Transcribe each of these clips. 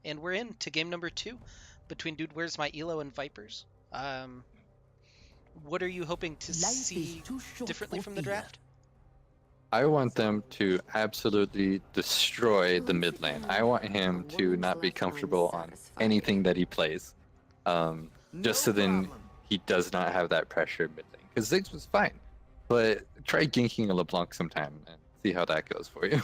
And we're in to game number 2 between Dude Where's My ELO and Vipers. What are you hoping to see differently from the draft? I want them to absolutely destroy the mid lane. I want him to not be comfortable on anything that he plays. Just so then he does not have that pressure mid lane. Because Ziggs was fine. But try ganking a LeBlanc sometime and see how that goes for you.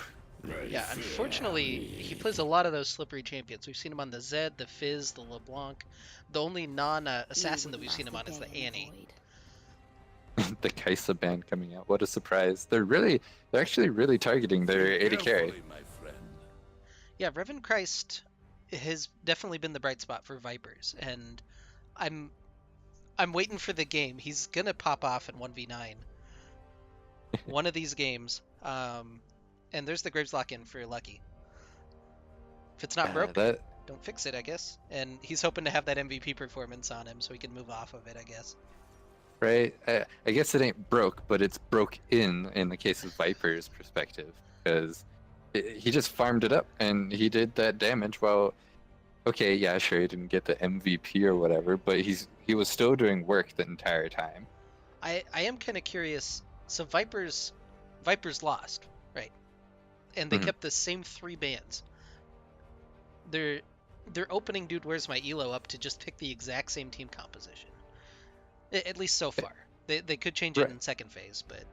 Yeah, unfortunately, he plays a lot of those slippery champions. We've seen him on the Zed, the Fizz, the LeBlanc. The only non-assassin that we've seen him on is the Annie. The Kaisa band coming out. What a surprise. They're actually really targeting their AD carry. Yeah, Revan Christ has definitely been the bright spot for Vipers, and I'm waiting for the game. He's gonna pop off in 1v9. One of these games. And there's the Graves lock-in for Lucky. If it's not broke, don't fix it, I guess. And he's hoping to have that MVP performance on him so he can move off of it, I guess. Right? I guess it ain't broke, but it's broke in the case of Viper's perspective. Because he just farmed it up and he did that damage while... Okay, yeah, sure, he didn't get the MVP or whatever, but he was still doing work the entire time. I am kind of curious. So Vipers lost, right? And they kept the same 3 bans. They're opening Dude Where's My ELO up to just pick the exact same team composition. At least so far. They could change it in second phase, but...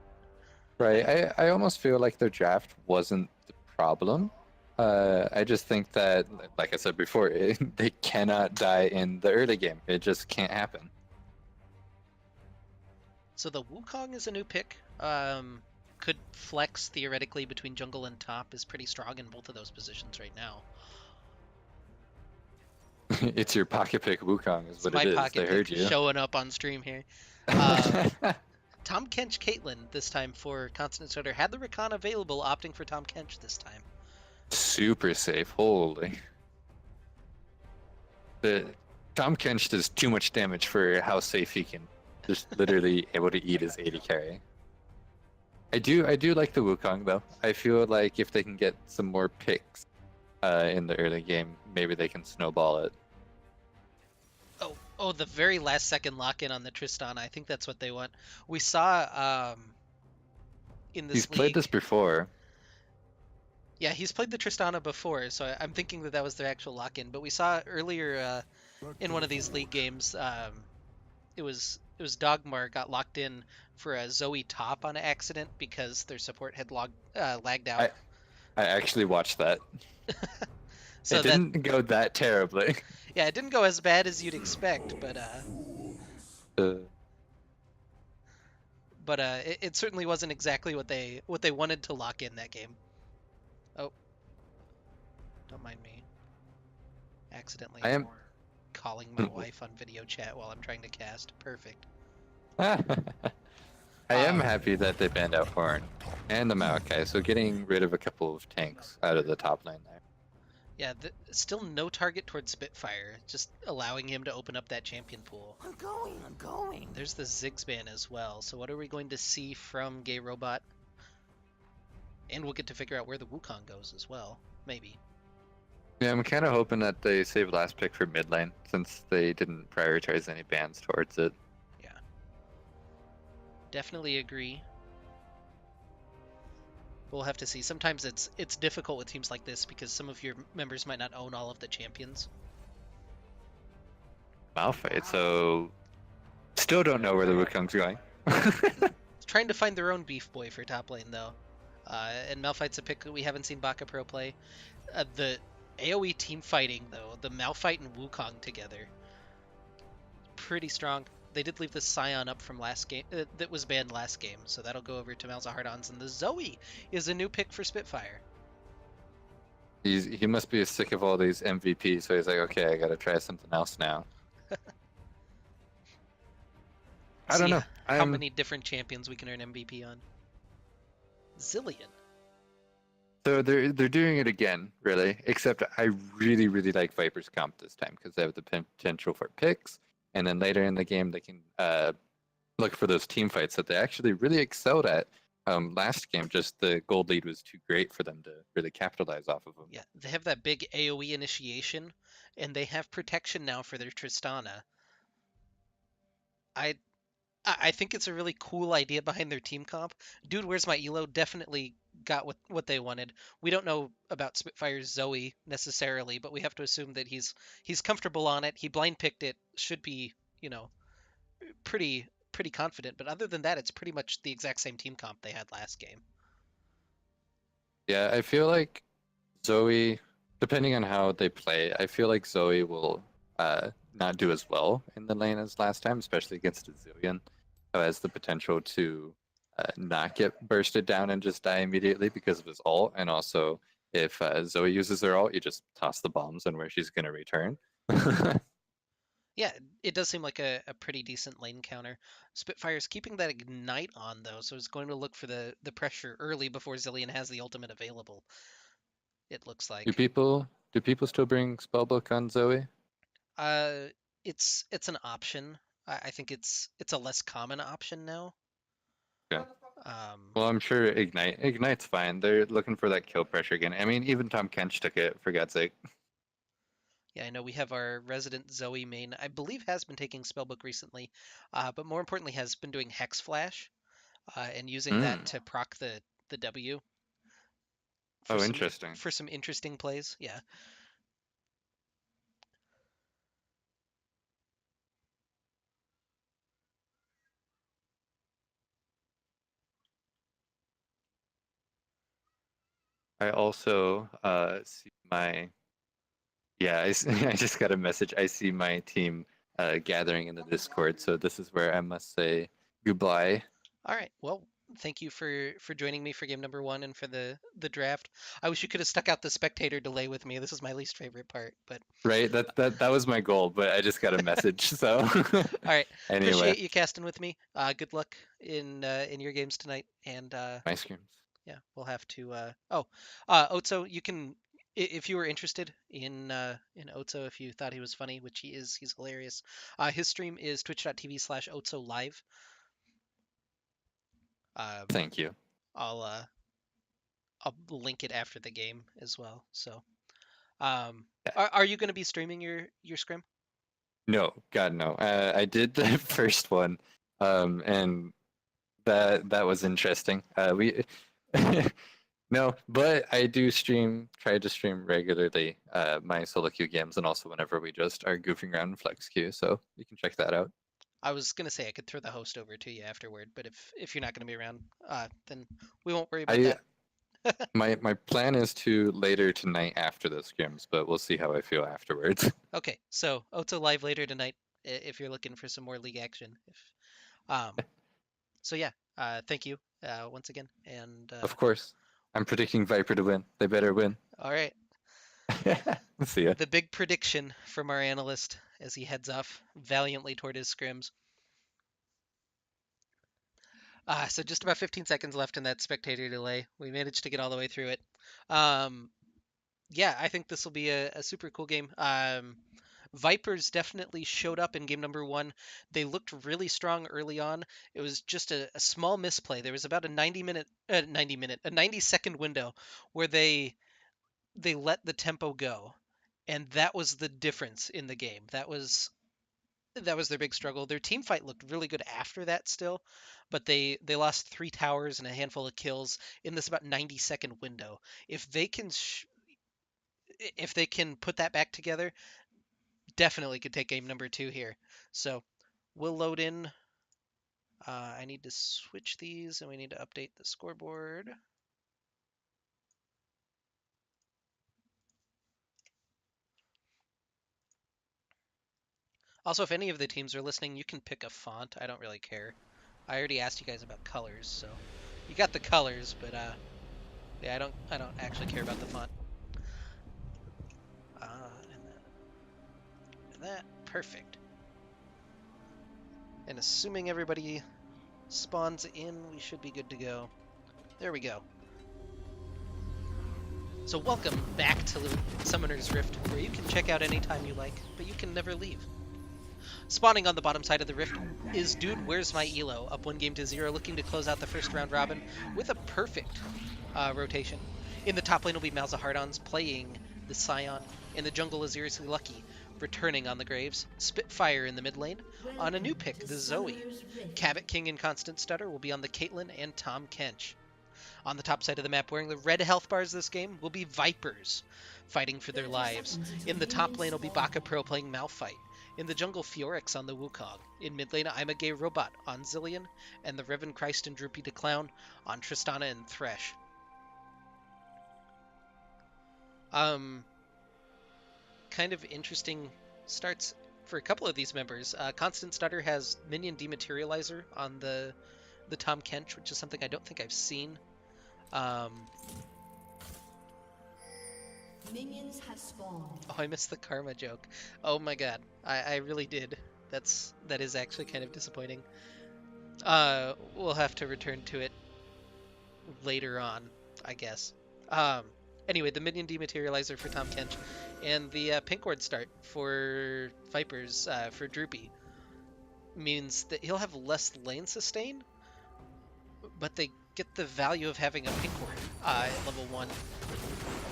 Right, I almost feel like their draft wasn't the problem. I just think that, like I said before, they cannot die in the early game. It just can't happen. So the Wukong is a new pick. Could flex theoretically between jungle and top, is pretty strong in both of those positions right now. It's your pocket pick Wukong is what it is. They heard you. Showing up on stream here. Tom Kench Caitlyn this time for Constant Starter. Had the Rakan available, opting for Tom Kench this time. Super safe. Holy. Tom Kench does too much damage for how safe he can. Just literally able to eat his AD carry. I do like the Wukong though. I feel like if they can get some more picks in the early game, maybe they can snowball it. Oh, the very last second lock-in on the Tristana. I think that's what they want. We saw in this He's played this before. Yeah, he's played the Tristana before, so I'm thinking that was their actual lock-in. But we saw earlier in one of these league games, it was Dogmar got locked in for a Zoe top on accident because their support had lagged out. I actually watched that. So it didn't go that terribly. Yeah, it didn't go as bad as you'd expect, but it certainly wasn't exactly what they wanted to lock in that game. Oh, don't mind me. Accidentally calling my wife on video chat while I'm trying to cast. Perfect. I am happy that they banned out Horn and the Maokai, so getting rid of a couple of tanks out of the top lane there. Yeah, still no target towards Spitfire, just allowing him to open up that champion pool. I'm going. There's the Ziggs ban as well, so what are we going to see from Gay Robot? And we'll get to figure out where the Wukong goes as well, maybe. Yeah, I'm kind of hoping that they save last pick for mid lane, since they didn't prioritize any bans towards it. Yeah. Definitely agree. We'll have to see. Sometimes it's difficult with teams like this because some of your members might not own all of the champions. Malphite, so still don't know where the Wukong's going. Trying to find their own beef boy for top lane though. And Malphite's a pick that we haven't seen Baka Pro play. The AoE team fighting though, the Malphite and Wukong together, pretty strong. They did leave the Scion up from last game that was banned last game, so that'll go over to Malzahardons. And the Zoe is a new pick for Spitfire. He must be sick of all these MVPs, so he's like, okay, I gotta try something else now. I don't know how many different champions we can earn MVP on. Zillion. So they're doing it again, really. Except I really like Viper's comp this time because they have the potential for picks. And then later in the game, they can look for those team fights that they actually really excelled at last game, just the gold lead was too great for them to really capitalize off of them. Yeah, they have that big AoE initiation, and they have protection now for their Tristana. I I think it's a really cool idea behind their team comp. Dude, where's my ELO? Definitely got what they wanted. We don't know about Spitfire's Zoe necessarily, but we have to assume that he's comfortable on it. He blind picked it. Should be, you know, pretty confident. But other than that, it's pretty much the exact same team comp they had last game. Yeah, I feel like Zoe, depending on how they play, I feel like Zoe will not do as well in the lane as last time, especially against a Zillion, who has the potential to not get bursted down and just die immediately because of his ult. And also, if Zoe uses her ult, you just toss the bombs on where she's going to return. Yeah, it does seem like a pretty decent lane counter. Spitfire's keeping that ignite on though, so it's going to look for the pressure early before Zillion has the ultimate available. It looks Do like. people still bring spellbook on Zoe? Uh, it's an option. I think it's a less common option now. Okay. Um, Well, I'm sure Ignite's fine. They're looking for that kill pressure again. I mean, even Tom Kench took it, for God's sake. yeah, I know we have our resident Zoe main. I believe has been taking Spellbook recently, but more importantly has been doing Hex Flash and using that Mm. to proc the W for Oh, some interesting. for some interesting plays. Yeah. I also see my yeah. I just got a message. I see my team gathering in the Discord. So this is where I must say goodbye. All right. Well, thank you for joining me for game number one and for the draft. I wish you could have stuck out the spectator delay with me. This is my least favorite part, but Right. That was my goal, but I just got a message. So all right. anyway, Appreciate you casting with me. Good luck in your games tonight, and ice creams. yeah, we'll have to. Otso, you can if you were interested in Otso, if you thought he was funny, which he is, he's hilarious. His stream is twitch.tv/Otso live. Um, Thank you. I'll uh, I'll link it after the game as well. So, um, Yeah. are you going to be streaming your scrim? No, God no. I did the first one, and that was interesting. We no, but I do try to stream regularly, my solo queue games, and also whenever we just are goofing around in flex queue. So you can check that out. I was gonna say I could throw the host over to you afterward, but if you're not gonna be around, then we won't worry about I that. my plan is to later tonight after the scrims, but we'll see how I feel afterwards. Okay, so Otso live later tonight if you're looking for some more league action. If so yeah, thank you once again, and Of course, I'm predicting Viper to win. They better win. all right, See ya. the big prediction from our analyst as he heads off valiantly toward his scrims. So just about 15 seconds left in that spectator delay. We managed to get all the way through it. Um, yeah, I think this will be a super cool game. Vipers definitely showed up in game number one. They looked really strong early on. It was just a small misplay. There was about a 90-second window where they let the tempo go, and that was the difference in the game. That was their big struggle. Their team fight looked really good after that still, but they lost 3 towers and a handful of kills in this about 90-second window. If they can if they can put that back together, definitely could take game number two here. So we'll load in. I need to switch these and we need to update the scoreboard. Also, if any of the teams are listening, you can pick a font. I don't really care. I already asked you guys about colors, so you got the colors, but yeah, I don't actually care about the font. And that perfect. And assuming everybody spawns in, we should be good to go. There we go. So welcome back to Summoner's Rift, where you can check out anytime you like, but you can never leave. Spawning on the bottom side of the rift is Dude Where's My ELO, up 1-0, looking to close out the first round robin with a perfect rotation. In the top lane will be Malzahardons playing the Scion. In the jungle is Seriously Lucky, returning on the Graves. Spitfire in the mid lane. On a new pick, the Zoe. Cabot King and Constant Stutter will be on the Caitlyn and Tom Kench. On the top side of the map, wearing the red health bars this game, will be Vipers, fighting for their lives. In the top lane will be Baka Pro playing Malphite. In the jungle, Fiorix on the Wukong. In mid lane, I'm a Gay Robot on Zillion, and the Revan Christ and Droopy the Clown on Tristana and Thresh. Kind of interesting starts for a couple of these members. Constant Stutter has Minion Dematerializer on the Tom Kench, which is something I don't think I've seen. Minions have spawned. Oh, I missed the karma joke. Oh my god, I really did. That is actually kind of disappointing. We'll have to return to it later on, I guess. Anyway, the Minion Dematerializer for Tom Kench, and the Pink Ward start for Vipers for Droopy means that he'll have less lane sustain, but they get the value of having a Pink Ward at level 1.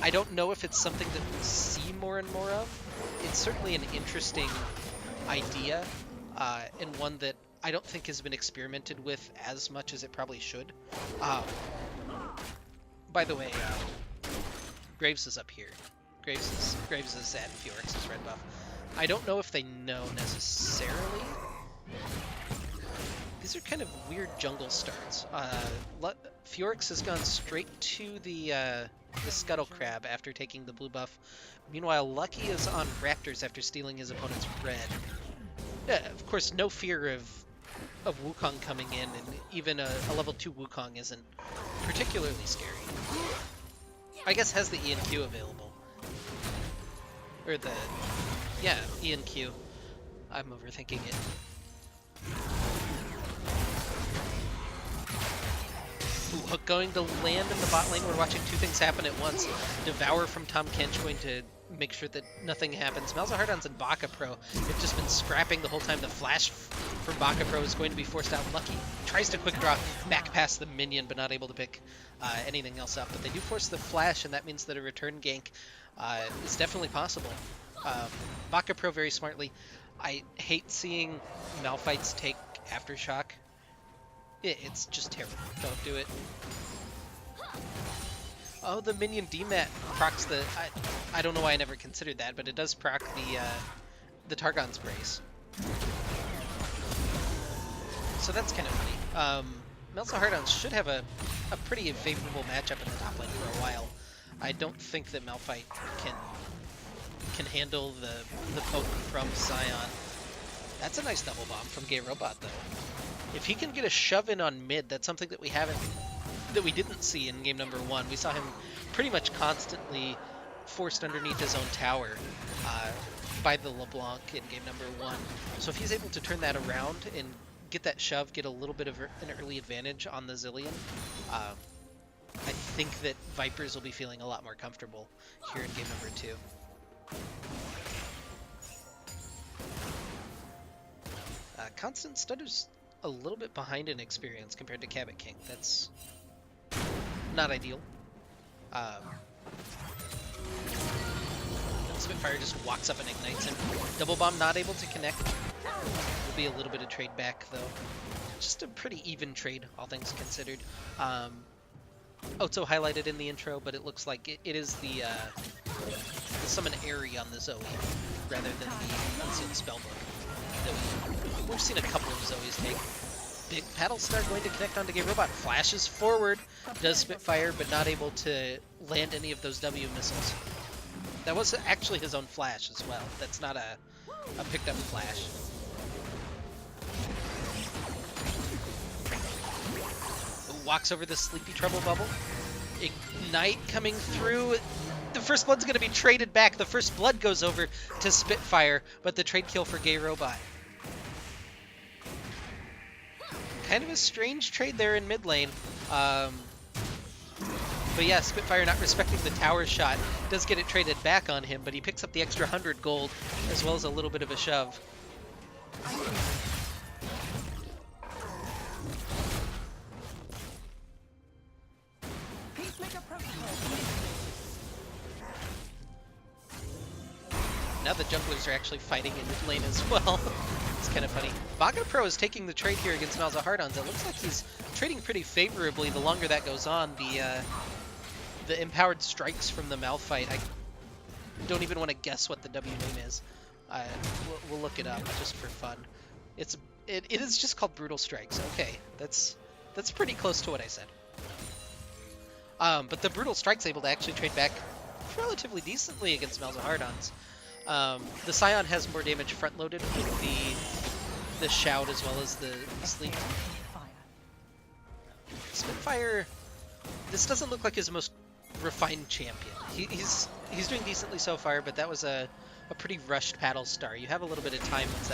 I don't know if it's something that we'll see more and more of. It's certainly an interesting idea, and one that I don't think has been experimented with as much as it probably should. By the way, Graves is up here. Graves is at Fiorix's red buff. I don't know if they know necessarily. These are kind of weird jungle starts. Fiorix has gone straight to the Scuttle Crab after taking the blue buff. Meanwhile, Lucky is on Raptors after stealing his opponent's red. Of course, no fear of Wukong coming in, and even a level 2 Wukong isn't particularly scary. I guess has the ENQ available. Or the... yeah, ENQ. I'm overthinking it. Ooh, Hook going to land in the bot lane. We're watching two things happen at once. Devour from Tom Kench going to make sure that nothing happens. Malzahardons and Baka Pro have just been scrapping the whole time. The flash from Baka Pro is going to be forced out. Lucky tries to quick draw back past the minion, but not able to pick anything else up. But they do force the flash, and that means that a return gank is definitely possible. Baka Pro very smartly. I hate seeing Malphites take Aftershock. It's just terrible. Don't do it. Oh, the minion DMAT procs the... I don't know why I never considered that, but it does proc the Targon's Brace. So that's kind of funny. Malzahardons should have a pretty favorable matchup in the top lane for a while. I don't think that Malphite can handle the poke from Scion. That's a nice double bomb from Gay Robot, though. If he can get a shove in on mid, that's something that we didn't see in game number 1. We saw him pretty much constantly forced underneath his own tower by the LeBlanc in game number 1. So if he's able to turn that around and get that shove, get a little bit of an early advantage on the Zillion, I think that Vipers will be feeling a lot more comfortable here in game number 2. Constant Stutter's a little bit behind in experience compared to Cabot King. That's not ideal. Spitfire just walks up and ignites him. Double bomb not able to connect. Will be a little bit of trade back though. Just a pretty even trade, all things considered. Otso highlighted in the intro, but it looks like it is the summon Airy on the Zoe rather than the Unseen Spellbook that we've seen a couple of Zoes take. Big Paddle Star going to connect onto Gay Robot. Flashes forward, does Spitfire, but not able to land any of those W missiles. That was actually his own flash as well. That's not a picked up flash. Walks over the Sleepy Trouble bubble. Ignite coming through. The first blood's going to be traded back. The first blood goes over to Spitfire, but the trade kill for Gay Robot. Kind of a strange trade there in mid lane. But yeah, Spitfire not respecting the tower shot. Does get it traded back on him, but he picks up the extra 100 gold as well as a little bit of a shove. Now the junglers are actually fighting in mid lane as well. It's kind of funny. Vaga Pro is taking the trade here against Malzahardons. It looks like he's trading pretty favorably the longer that goes on. The empowered strikes from the Malphite, I don't even want to guess what the W name is. We'll look it up just for fun. It is just called Brutal Strikes. Okay, that's pretty close to what I said. But the Brutal Strike's able to actually trade back relatively decently against Malzahardons. The Scion has more damage front-loaded with the Shout as well as the Sleep. Spitfire, this doesn't look like his most refined champion. He's doing decently so far, but that was a pretty rushed paddle star. You have a little bit of time once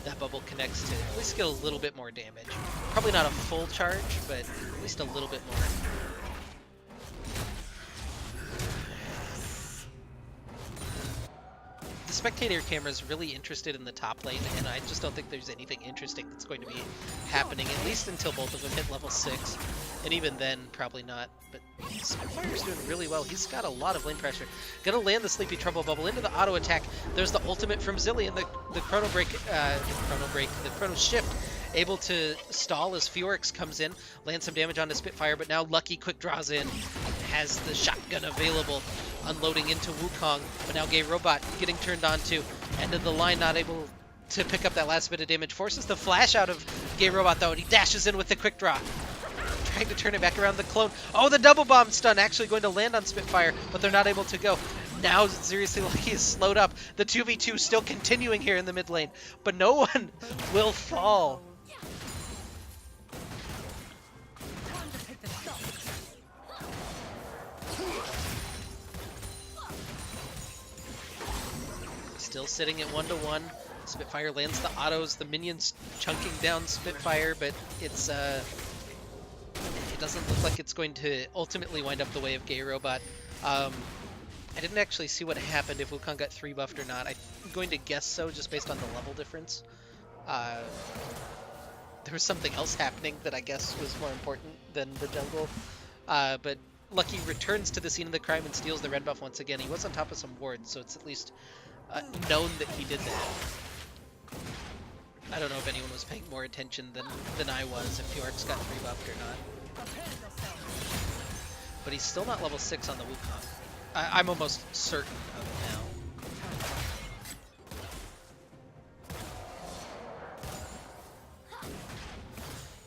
that bubble connects to at least get a little bit more damage. Probably not a full charge, but at least a little bit more. The spectator camera is really interested in the top lane, and I just don't think there's anything interesting that's going to be happening, at least until both of them hit level 6. And even then, probably not. But Spitfire's doing really well. He's got a lot of lane pressure. Gonna land the Sleepy Trouble Bubble into the auto attack. There's the ultimate from Zillion, the Chrono Shift, able to stall as Fjorix comes in, lands some damage onto Spitfire, but now Lucky quick draws in, has the shotgun available, unloading into Wukong, but now Gay Robot getting turned on to, end of the line, not able to pick up that last bit of damage, forces the flash out of Gay Robot though, and he dashes in with the quick draw. Trying to turn it back around the clone. Oh, the double bomb stun actually going to land on Spitfire, but they're not able to go. Now, seriously, Lucky is slowed up. The 2v2 still continuing here in the mid lane, but no one will fall. Still sitting at 1-1. Spitfire lands the autos, the minions chunking down Spitfire, but it doesn't look like it's going to ultimately wind up the way of Gay Robot. I didn't actually see what happened, if Wukong got 3 buffed or not. I'm going to guess so, just based on the level difference. There was something else happening that I guess was more important than the jungle. But Lucky returns to the scene of the crime and steals the red buff once again. He was on top of some wards, so it's at least known that he did that. I don't know if anyone was paying more attention than I was, if Fjorix got 3 buffed or not. But he's still not level 6 on the Wukong. I'm almost certain of it now.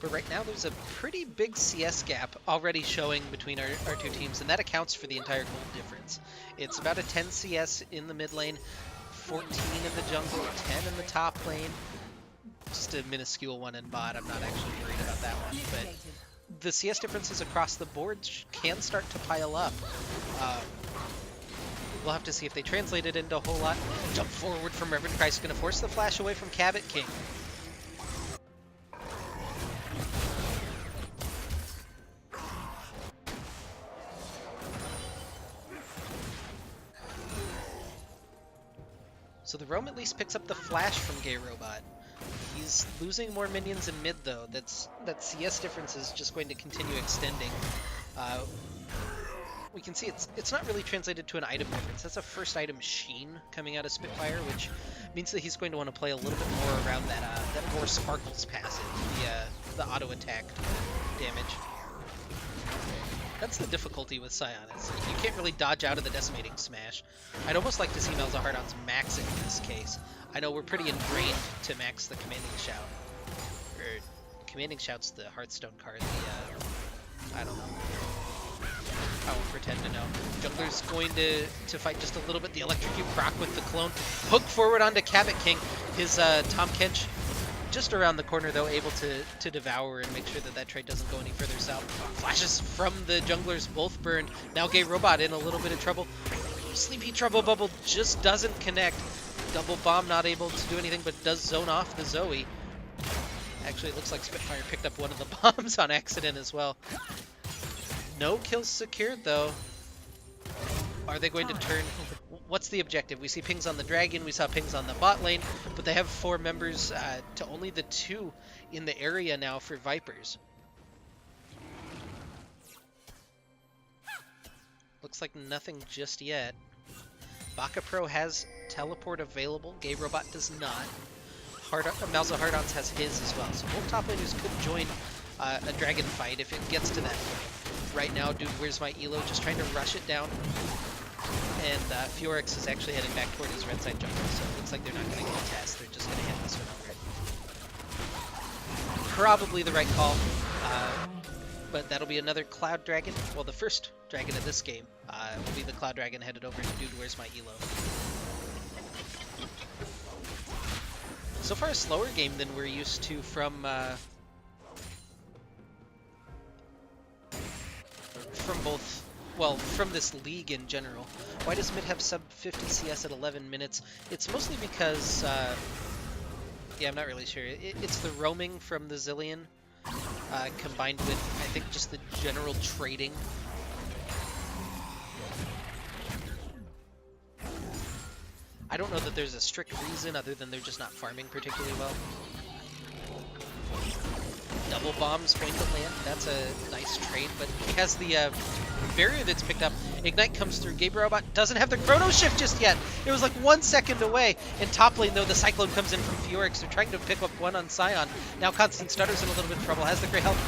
But right now there's a pretty big CS gap already showing between our two teams, and that accounts for the entire gold difference. It's about a 10 CS in the mid lane, 14 in the jungle, 10 in the top lane. Just a minuscule one in bot. I'm not actually worried about that one, but the CS differences across the board can start to pile up. We'll have to see if they translate it into a whole lot. Jump forward from Reverend Christ, going to force the flash away from Cabot King. So the roam at least picks up the flash from Gay Robot. He's losing more minions in mid though. That CS difference is just going to continue extending. We can see it's not really translated to an item difference. That's a first item Sheen coming out of Spitfire, which means that he's going to want to play a little bit more around that more Sparkles passive, the auto attack damage. That's the difficulty with Scion. You can't really dodge out of the Decimating Smash. I'd almost like to see Malzahardons max it in this case. I know we're pretty ingrained to max the Commanding Shout. Or, Commanding Shout's the Hearthstone card. I don't know. I won't pretend to know. Jungler's going to fight just a little bit. The Electrocute proc with the clone. Hook forward onto Cabot King. His Tom Kench just around the corner, though, able to devour and make sure that trade doesn't go any further south. Flashes from the junglers, both burned. Now Gay Robot in a little bit of trouble. Sleepy Trouble Bubble just doesn't connect. Double Bomb not able to do anything, but does zone off the Zoe. Actually, it looks like Spitfire picked up one of the bombs on accident as well. No kills secured, though. Are they going to turn? what's the objective? We see pings on the Dragon, we saw pings on the bot lane, but they have 4 members to only the 2 in the area now for Vipers. Looks like nothing just yet. Baka Pro has teleport available. Gay Robot does not. Malza Hardons has his as well. So both top laners could join a dragon fight if it gets to that point. Right now, dude, where's my ELO? Just trying to rush it down. And Fiorix is actually heading back toward his red side jungle, so it looks like they're not going to contest. They're just going to hit this one over. Probably the right call. But that'll be another Cloud Dragon. Well, the first dragon of this game will be the Cloud Dragon headed over to Dude, Where's My ELO? So far a slower game than we're used to from both, well, from this league in general. Why does mid have sub 50 CS at 11 minutes? It's mostly because, yeah, I'm not really sure. It's the roaming from the Zillion combined with, I think, just the general trading. I don't know that there's a strict reason other than they're just not farming particularly well. Double bombs point to land. That's a nice trade, but he has the barrier that's picked up. Ignite comes through. Gabe Robot doesn't have the chrono shift just yet. It was like 1 second away. In top lane, though, the Cyclone comes in from Fiorix. They're trying to pick up one on Scion. Now Constant Stutter's in a little bit of trouble. Has the great health.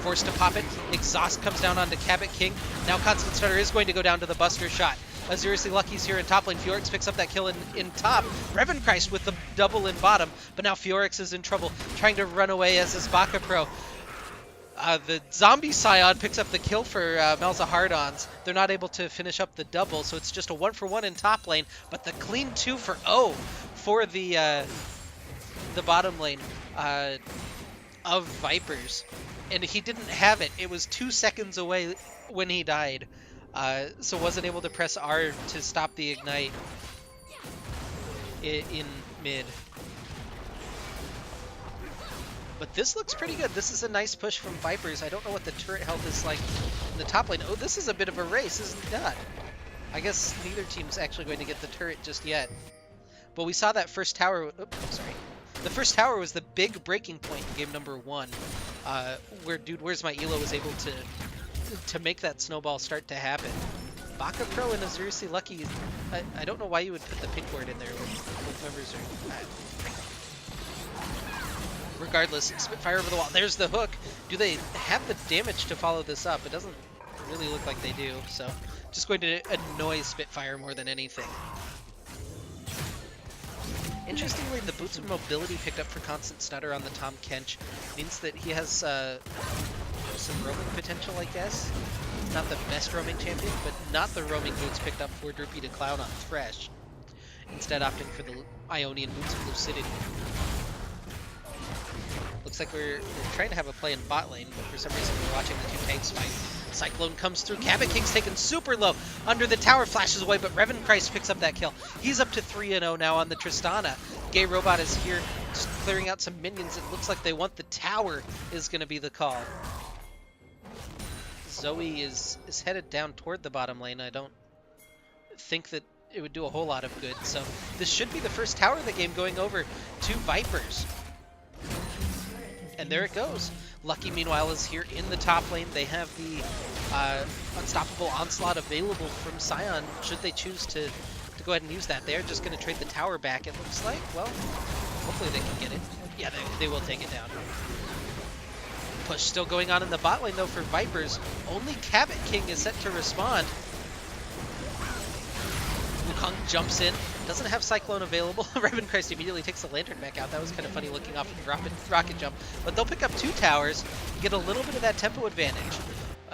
Forced to pop it. Exhaust comes down onto Cabot King. Now Constant Stutter is going to go down to the Buster shot. Seriously Lucky's here in top lane. Fiorix picks up that kill in top. Revenchrist with the double in bottom, but now Fiorix is in trouble, trying to run away as is Baka Pro. The zombie Scion picks up the kill for Malza Hardons. They're not able to finish up the double, so it's just a 1-for-1 in top lane, but the clean 2 for O for the bottom lane of Vipers. And he didn't have it. It was 2 seconds away when he died. So wasn't able to press R to stop the ignite in mid. But this looks pretty good. This is a nice push from Vipers. I don't know what the turret health is like in the top lane. Oh, this is a bit of a race, isn't it not? I guess neither team's actually going to get the turret just yet. But we saw that first tower. Oops, sorry. The first tower was the big breaking point in game number 1, where Dude, Where's My ELO was able to make that snowball start to happen. Baka Pro and Azurisi Lucky, I don't know why you would put the pink word in there with members. Regardless, Spitfire over the wall. There's the hook. Do they have the damage to follow this up? It doesn't really look like they do, so just going to annoy Spitfire more than anything. Interestingly, the boots of mobility picked up for Constant Stutter on the Tom Kench means that he has some roaming potential, I guess. Not the best roaming champion, but not the roaming boots picked up for Droopy to Clown on Thresh. Instead opting for the Ionian boots of Lucidity. Looks like we're trying to have a play in bot lane, but for some reason we're watching the 2 tanks fight. Cyclone comes through. Cabot King's taken super low. Under the tower, flashes away, but Revenchrist picks up that kill. He's up to 3-0 now on the Tristana. Gay Robot is here, just clearing out some minions. It looks like they want the tower is going to be the call. Zoe is headed down toward the bottom lane. I don't think that it would do a whole lot of good. So this should be the first tower of the game going over to Vipers. And there it goes. Lucky, meanwhile, is here in the top lane. They have the Unstoppable Onslaught available from Scion, should they choose to go ahead and use that. They're just going to trade the tower back, it looks like. Well, hopefully they can get it. Yeah, they will take it down. Push still going on in the bot lane, though, for Vipers. Only Cabot King is set to respond. Wukong jumps in. Doesn't have Cyclone available. Revenchrist immediately takes the Lantern back out. That was kind of funny looking off of the rocket jump. But they'll pick up 2 towers, get a little bit of that tempo advantage.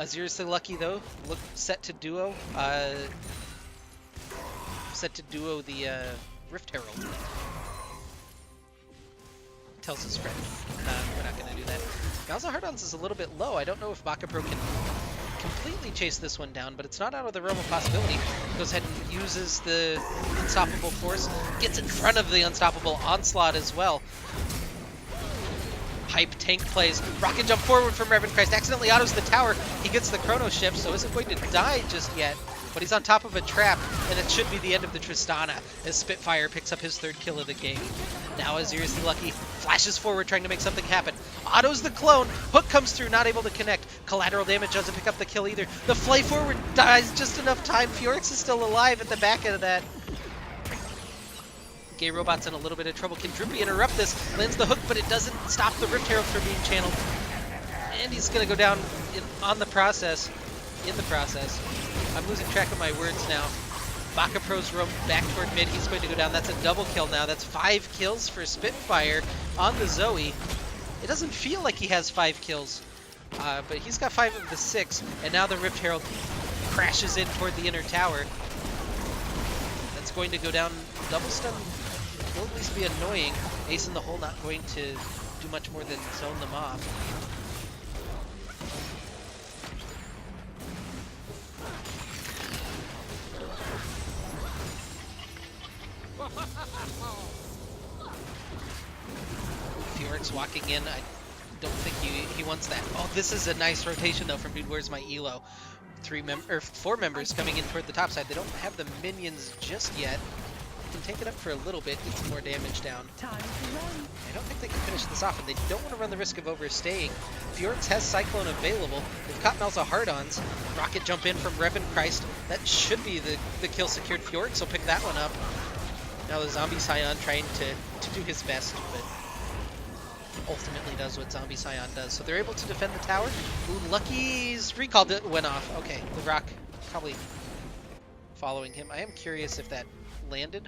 Seriously Lucky, though, set to duo the Rift Herald. Tells his friend. We're not going to do that. Malza Hardons is a little bit low. I don't know if Baka Pro can completely chase this one down, but it's not out of the realm of possibility. Goes ahead and uses the Unstoppable Force, gets in front of the Unstoppable Onslaught as well. Hype tank plays, rocket jump forward from Revenchrist, accidentally autos the tower. He gets the chrono shift, so isn't going to die just yet. but he's on top of a trap, and it should be the end of the Tristana as Spitfire picks up his 3rd kill of the game. Now Seriously Lucky flashes forward trying to make something happen. Autos the clone, Hook comes through, not able to connect. Collateral damage doesn't pick up the kill either. The fly forward dies just enough time. Fjorix is still alive at the back end of that. Gay Robot's in a little bit of trouble. Can Droopy interrupt this? Lands the hook, but it doesn't stop the Rift Herald from being channeled. And he's going to go down in the process. I'm losing track of my words now. Baka Pro's roam back toward mid. He's going to go down. That's a double kill now. That's 5 kills for Spitfire on the Zoe. It doesn't feel like he has 5 kills, but he's got 5 of the 6. And now the Rift Herald crashes in toward the inner tower. That's going to go down. Double stun will at least be annoying. Ace in the hole not going to do much more than zone them off. Fjorix walking in. I don't think he wants that. Oh, this is a nice rotation though from Dude Where's My ELO. 4 members coming in toward the top side. They don't have the minions just yet. Can take it up for a little bit, get some more damage down. I don't think they can finish this off, and they don't want to run the risk of overstaying. Fjorix has Cyclone available. They've caught Malza hard-ons. Rocket jump in from Revan Christ. That should be the kill secured. Fjorix will pick that one up. Now the Zombie Scion trying to do his best, but ultimately does what Zombie Scion does. So they're able to defend the tower. Ooh, Lucky's recall went off. Okay, the Rock probably following him. I am curious if that landed.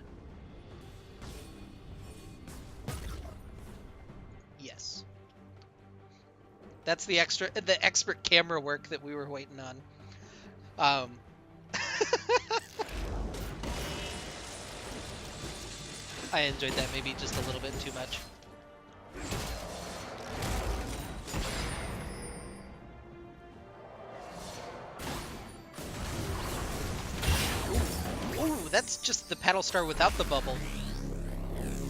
Yes. That's the expert camera work that we were waiting on. I enjoyed that maybe just a little bit too much. Ooh, that's just the Paddle Star without the bubble.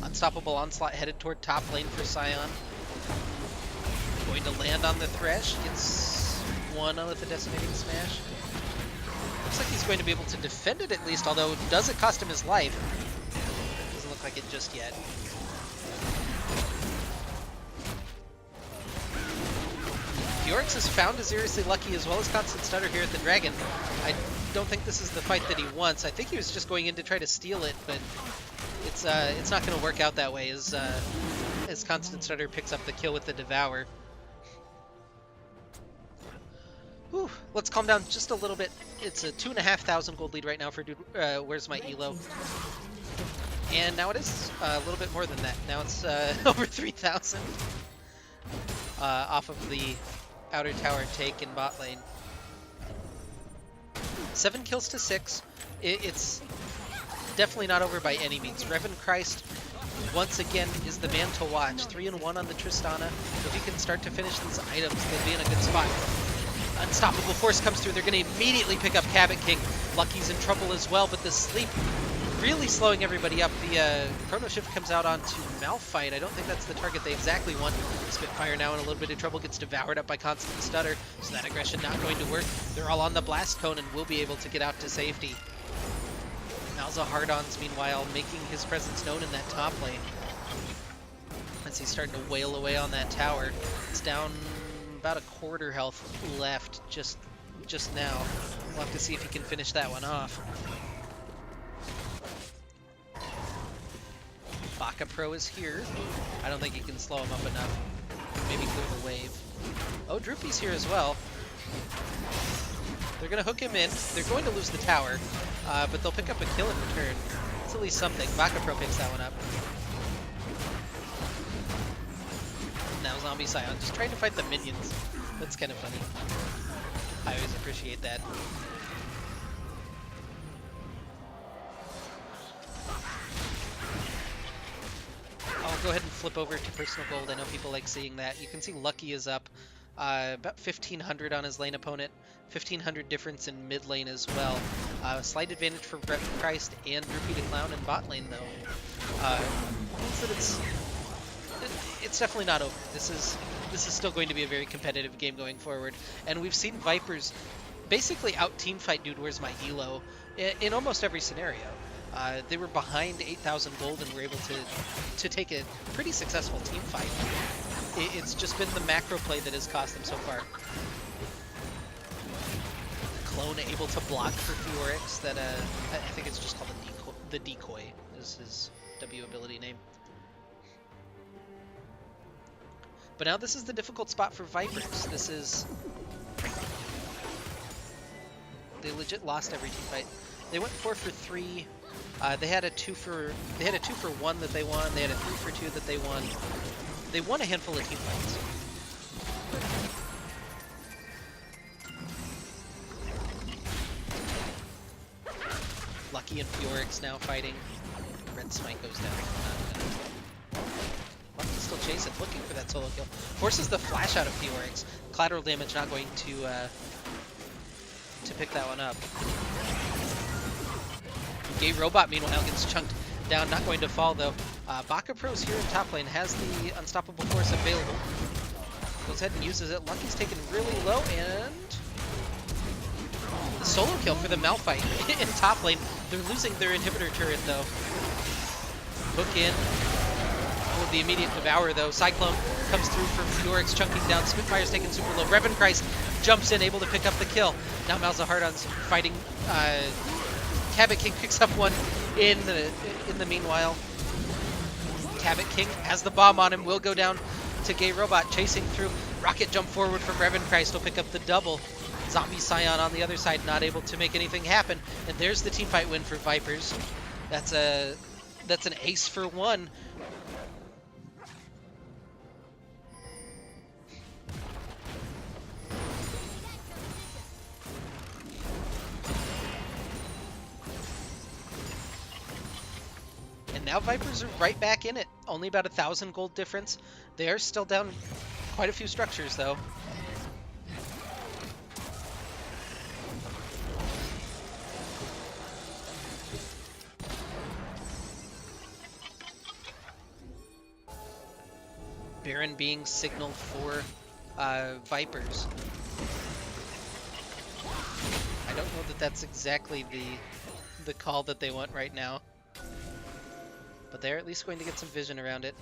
Unstoppable Onslaught headed toward top lane for Scion. Going to land on the Thresh. Gets one with the Decimating Smash. Looks like he's going to be able to defend it at least, although does it cost him his life? Doesn't look like it just yet. Fjorix has found Seriously Lucky as well as Constant Stutter here at the Dragon. I don't think this is the fight that he wants. I think he was just going in to try to steal it, but it's not going to work out that way as Constant Stutter picks up the kill with the Devour. Whew, let's calm down just a little bit. It's a 2,500 gold lead right now for Dude Where's My ELO. And now it is a little bit more than that. Now it's over 3,000 off of the outer tower take in bot lane. 7 kills to 6. It's definitely not over by any means. Revan Christ, once again, is the man to watch. 3-1 on the Tristana. If he can start to finish these items, they'll be in a good spot. Unstoppable Force comes through. They're going to immediately pick up Cabot King. Lucky's in trouble as well, but the sleep really slowing everybody up. The Chrono Shift comes out onto Malphite. I don't think that's the target they exactly want. Spitfire now in a little bit of trouble, gets devoured up by Constant Stutter, so that aggression not going to work. They're all on the Blast Cone and will be able to get out to safety. Malza Hard-Ons, meanwhile, making his presence known in that top lane. As he's starting to wail away on that tower. It's down about a quarter health left just now. We'll have to see if he can finish that one off. Baka Pro is here. I don't think he can slow him up enough. Maybe clear the wave. Oh, Droopy's here as well. They're going to hook him in. They're going to lose the tower, but they'll pick up a kill in return. It's at least something. Baka Pro picks that one up. Now Zombie Scion just trying to fight the minions. That's kind of funny. I always appreciate that. I'll go ahead and flip over to personal gold. I know people like seeing that. You can see Lucky is up about 1,500 on his lane opponent. 1,500 difference in mid lane as well. Slight advantage for Revan Christ and Droopy the Clown in bot lane though. Means that it's definitely not over. This is still going to be a very competitive game going forward. And we've seen Vipers basically out team fight Dude Where's My ELO in almost every scenario. They were behind 8,000 gold and were able to take a pretty successful team fight. It's just been the macro play that has cost them so far. Clone able to block for Fiorix. That I think it's just called the decoy is his W ability name. But now this is the difficult spot for Vipers. This is... They legit lost every team fight. They went 4 for 3. They had a 2 for 1 that they won. They had a 3 for 2 that they won. They won a handful of team fights. Lucky and Fiorix now fighting. Red Smite goes down. Lucky's still chasing, looking for that solo kill. Forces the flash out of Fiorix. Collateral damage not going to pick that one up. Gay Robot, meanwhile, gets chunked down, not going to fall though. Baka Pro's here in top lane, has the Unstoppable Force available. Goes ahead and uses it. Lucky's taken really low, and the solo kill for the Malphite in top lane. They're losing their inhibitor turret though. Hook in. Oh, the immediate devour though. Cyclone comes through for Fiorix, chunking down. Spitfire's taken super low. Revenchrist jumps in, able to pick up the kill. Now Malzahardon's fighting. Cabot King picks up one in the meanwhile. Cabot King has the bomb on him, will go down to Gay Robot, chasing through. Rocket jump forward from Revenchrist will pick up the double. Zombie Scion on the other side, not able to make anything happen. And there's the teamfight win for Vipers. That's an ace for 1. And now Vipers are right back in it. Only about 1,000 gold difference. They are still down quite a few structures though. Baron being signaled for Vipers. I don't know that that's exactly the call that they want right now. But they're at least going to get some vision around it.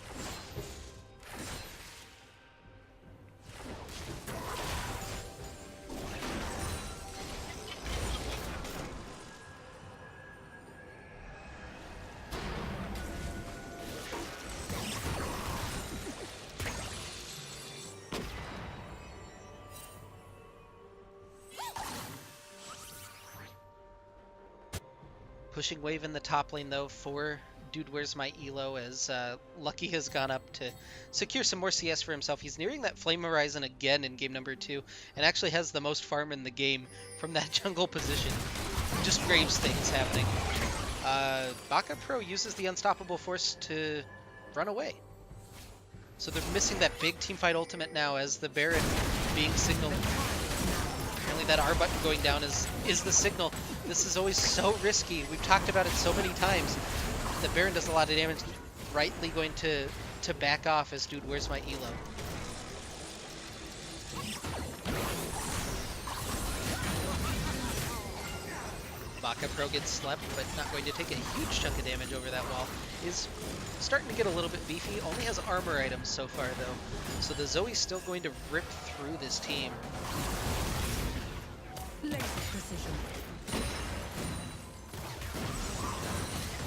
Pushing wave in the top lane though for Dude Where's My ELO as Lucky has gone up to secure some more CS for himself. He's nearing that Flame Horizon again in game number 2 and actually has the most farm in the game from that jungle position. Just Graves things happening. Baka Pro uses the Unstoppable Force to run away. So they're missing that big teamfight ultimate now as the Baron being signaled. Apparently that R button going down is the signal. This is always so risky. We've talked about it so many times. The Baron does a lot of damage. Rightly going to back off as Dude Where's My ELO. Baka Pro gets slept, but not going to take a huge chunk of damage over that wall. Is starting to get a little bit beefy. Only has armor items so far though. So the Zoe's still going to rip through this team. Precision.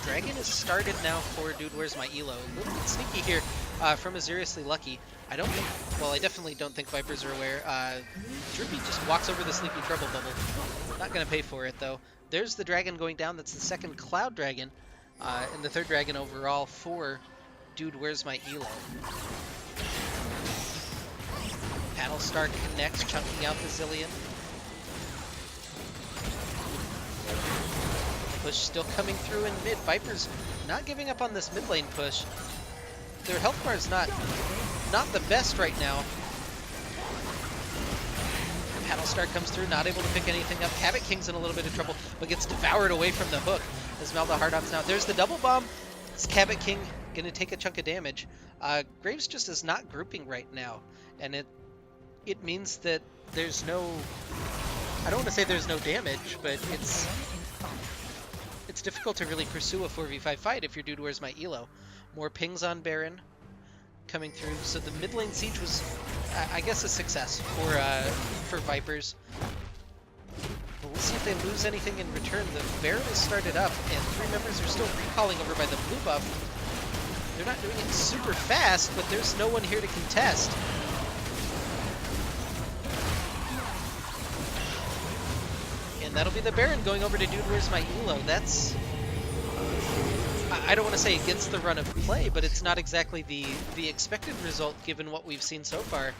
Dragon is started now for Dude Where's My ELO. A little bit sneaky here from Aziriously Lucky. I definitely don't think Vipers are aware. Droopy just walks over the Sleepy Trouble bubble. Not going to pay for it though. There's the dragon going down. That's the second Cloud Dragon. And the third dragon overall for Dude Where's My ELO. Battlestar connects, chunking out the Zillion. Push still coming through in mid. Vipers not giving up on this mid lane push. Their health bar is not the best right now. Battlestar comes through, not able to pick anything up. Cabot King's in a little bit of trouble, but gets devoured away from the hook as Malzahardon's now. There's the double bomb. It's Cabot King gonna take a chunk of damage. Graves just is not grouping right now, and it means that there's no I don't want to say there's no damage, but it's difficult to really pursue a 4v5 fight if your dude wears my ELO. More pings on Baron coming through. So the mid lane siege was, I guess, a success for Vipers. But we'll see if they lose anything in return. The Baron has started up, and 3 members are still recalling over by the blue buff. They're not doing it super fast, but there's no one here to contest. And that'll be the Baron going over to Dude Where's My ELO. That's... I don't want to say against the run of play, but it's not exactly the expected result given what we've seen so far.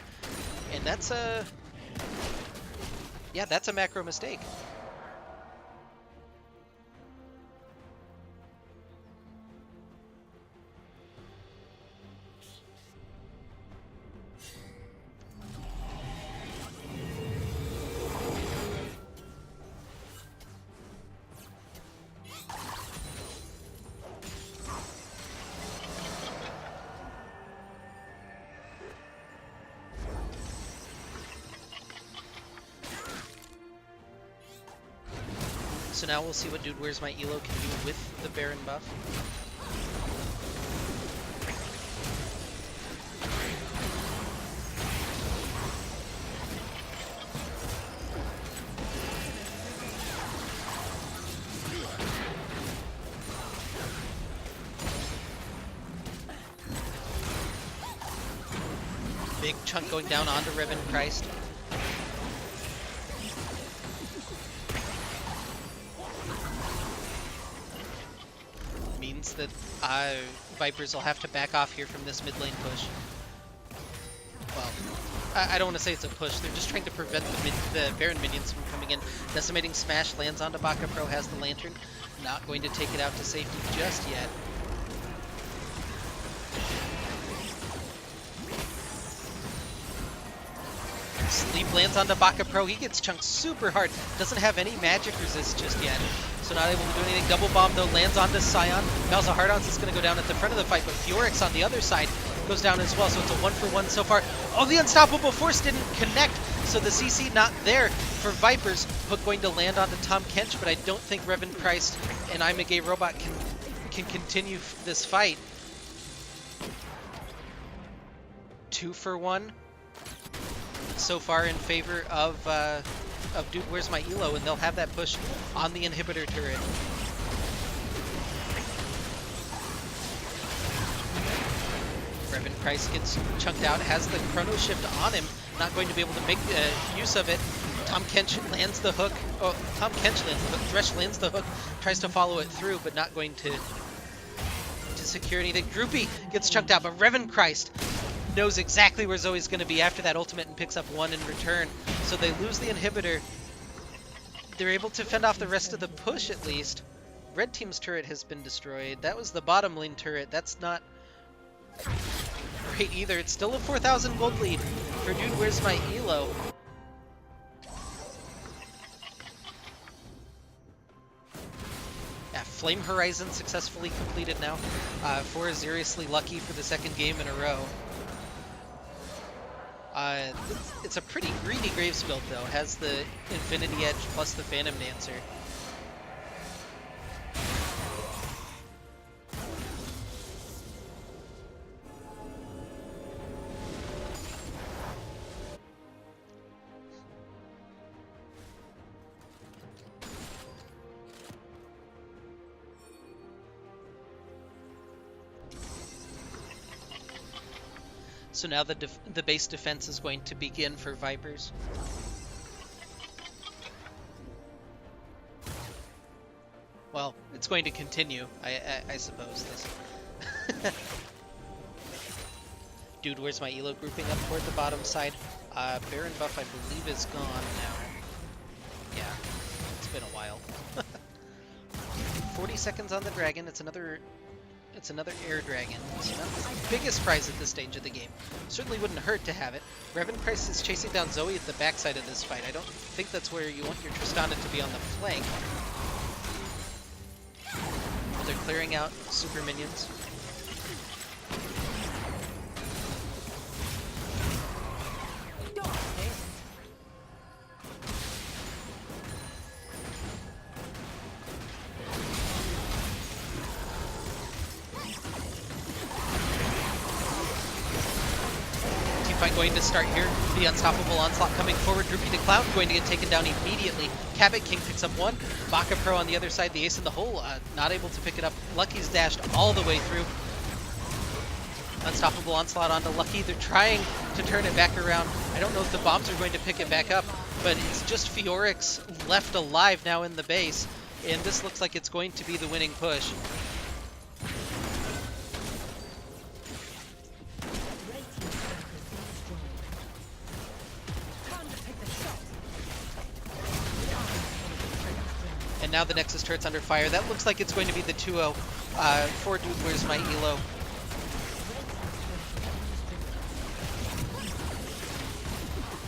And that's a... yeah, that's a macro mistake. So now we'll see what Dude Where's My ELO can do with the Baron buff. Big chunk going down onto Revan Christ. Means that Vipers will have to back off here from this mid lane push. Well, I don't want to say it's a push. They're just trying to prevent the Baron minions from coming in. Decimating Smash lands onto Baka Pro, has the Lantern. Not going to take it out to safety just yet. Sleep lands onto Baka Pro. He gets chunked super hard. Doesn't have any magic resist just yet. So not able to do anything. Double bomb though lands onto Scion. Malzahardons is going to go down at the front of the fight, but Fiorix on the other side goes down as well. So it's a 1-for-1 so far. Oh, the Unstoppable Force didn't connect. So the CC not there for Vipers. Hook going to land onto Tom Kench, but I don't think Revan Christ and I'm a Gay Robot can continue this fight. 2-for-1 so far in favor of Dude Where's My ELO, and they'll have that push on the inhibitor turret. Revan Christ gets chunked out, has the chrono shift on him, not going to be able to make use of it. Tom Kench lands the hook. Oh, Tom Kench lands the hook. Thresh lands the hook, tries to follow it through, but not going to secure anything. Droopy gets chunked out, but Revan Christ knows exactly where Zoe's going to be after that ultimate and picks up 1 in return. So they lose the inhibitor. They're able to fend off the rest of the push at least. Red team's turret has been destroyed. That was the bottom lane turret. That's not great either. It's still a 4,000 gold lead for Dude Where's My ELO. Yeah, Flame Horizon successfully completed now. 4 is seriously lucky for the 2nd game in a row. It's a pretty greedy Graves build though. Has the Infinity Edge plus the Phantom Dancer. So now the base defense is going to begin for Vipers. Well, it's going to continue, I suppose. This. Dude Where's My ELO grouping up toward the bottom side. Baron buff, I believe, is gone now. Yeah, it's been a while. 40 seconds on the dragon. It's another air dragon. So not the biggest prize at this stage of the game. Certainly wouldn't hurt to have it. Revan Christ is chasing down Zoe at the backside of this fight. I don't think that's where you want your Tristana to be, on the flank. They're clearing out super minions. fight going to start here. The unstoppable onslaught coming forward. Droopy the Clown going to get taken down immediately. Cabot King picks up one. Baka Pro on the other side. The ace in the hole, not able to pick it up. Lucky's dashed all the way through. Unstoppable onslaught onto Lucky. They're trying to turn it back around. I don't know if the bombs are going to pick it back up, but it's just Fiorix left alive now in the base, and this looks like it's going to be the winning push. And now the Nexus turret's under fire. That looks like it's going to be the 2-0 for Dude Where's My ELO.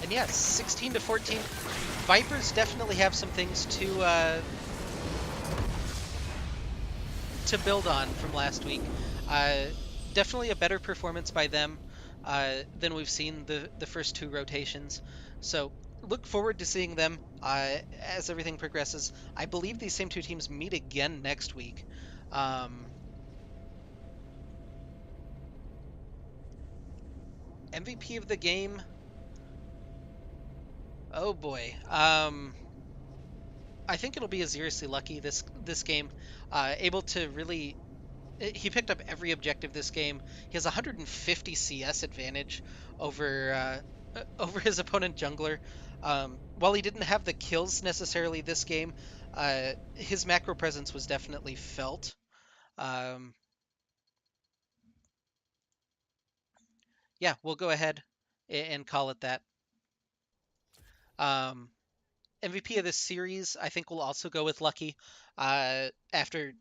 And yeah, 16 to 14. Vipers definitely have some things to build on from last week. Definitely a better performance by them than we've seen the first two rotations. So look forward to seeing them as everything progresses. I believe these same two teams meet again next week. MVP of the game. Oh boy. I think it'll be Aziriously Lucky this game. Able to really he picked up every objective this game. He has 150 CS advantage over over his opponent jungler. While he didn't have the kills necessarily this game, his macro presence was definitely felt. Um, yeah, we'll go ahead and call it that. Um, MVP of this series, I think we'll also go with Lucky. After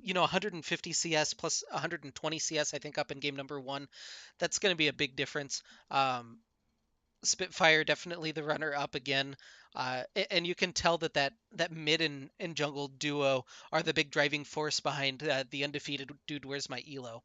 150 CS plus 120 CS, I think, up in game number one. That's going to be a big difference. Spitfire definitely the runner up again. And you can tell that mid and jungle duo are the big driving force behind the undefeated Dude Where's My ELO.